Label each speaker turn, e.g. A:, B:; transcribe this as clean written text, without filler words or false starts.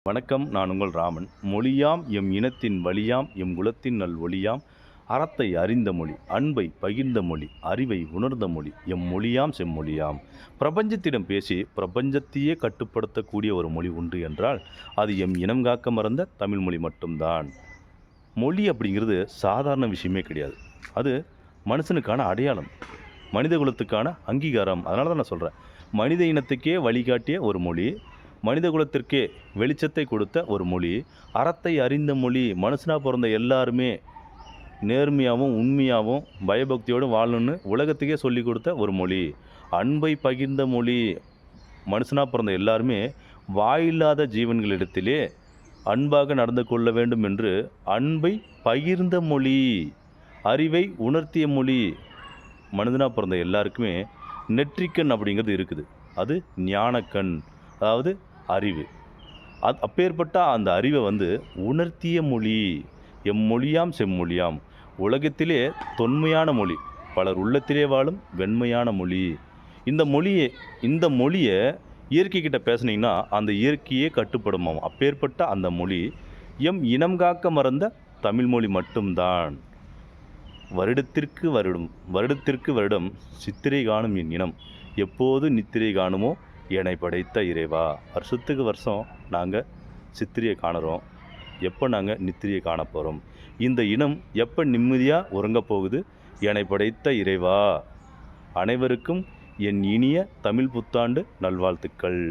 A: வணக்கம். நான் உங்கள் ராமன். மொழியாம் எம் இனத்தின் வழியாம் எம் குலத்தின் நல் ஒளியாம் அறத்தை அறிந்த மொழி அன்பை பகிர்ந்த மொழி அறிவை உணர்ந்த மொழி எம் மொழியாம் செம்மொழியாம். பிரபஞ்சத்திடம் பேசி பிரபஞ்சத்தையே கட்டுப்படுத்தக்கூடிய ஒரு மொழி உண்டு என்றால் அது எம் இனம் காக்க மறந்த தமிழ் மொழி மட்டும்தான். மொழி அப்படிங்கிறது சாதாரண விஷயமே கிடையாது. அது மனுஷனுக்கான அடையாளம், மனித குலத்துக்கான அங்கீகாரம். அதனால தான் நான் சொல்கிறேன், மனித இனத்துக்கே வழிகாட்டிய ஒரு மொழி, மனித குலத்திற்கே வெளிச்சத்தை கொடுத்த ஒரு மொழி, அறத்தை அறிந்த மொழி. மனுஷனாக பிறந்த எல்லாருமே நேர்மையாகவும் உண்மையாகவும் பயபக்தியோடு வாழணும்னு உலகத்துக்கே சொல்லி கொடுத்த ஒரு மொழி, அன்பை பகிர்ந்த மொழி. மனுஷனாக பிறந்த எல்லாருமே வாயில்லாத ஜீவன்களிடத்திலே அன்பாக நடந்து கொள்ள வேண்டும் என்று அன்பை பகிர்ந்த மொழி, அறிவை உணர்த்திய மொழி. மனிதனாக பிறந்த எல்லாருக்குமே நெற்றிக்கண் அப்படிங்கிறது இருக்குது. அது ஞானக்கண், அதாவது அறிவு. அப்பேற்பட்ட அந்த அறிவை உணர்த்திய மொழி எம் மொழியாம் செம்மொழியாம். உலகத்திலே தொன்மையான மொழி, பலர் உள்ளத்திலே வாழும் வெண்மையான மொழி. இந்த மொழியை இயற்கைக்கிட்ட பேசுனீங்கன்னா அந்த இயற்கையே கட்டுப்படுமாம். அப்பேற்பட்ட அந்த மொழி எம் இனம் காக்க மறந்த தமிழ்மொழி மட்டும்தான். வருடத்திற்கு வருடம் சித்திரை காணும் என் இனம், எப்போது நித்திரை காணுமோ என்னை படைத்த இறைவா. வருஷத்துக்கு வருஷம் நாங்கள் சித்திரையை காணுறோம். எப்போ நாங்கள் நித்திரையை காண போகிறோம்? இந்த இனம் எப்போ நிம்மதியாக உறங்க போகுது? என்னை படைத்த இறைவா. அனைவருக்கும் என் இனிய தமிழ் புத்தாண்டு நல்வாழ்த்துக்கள்.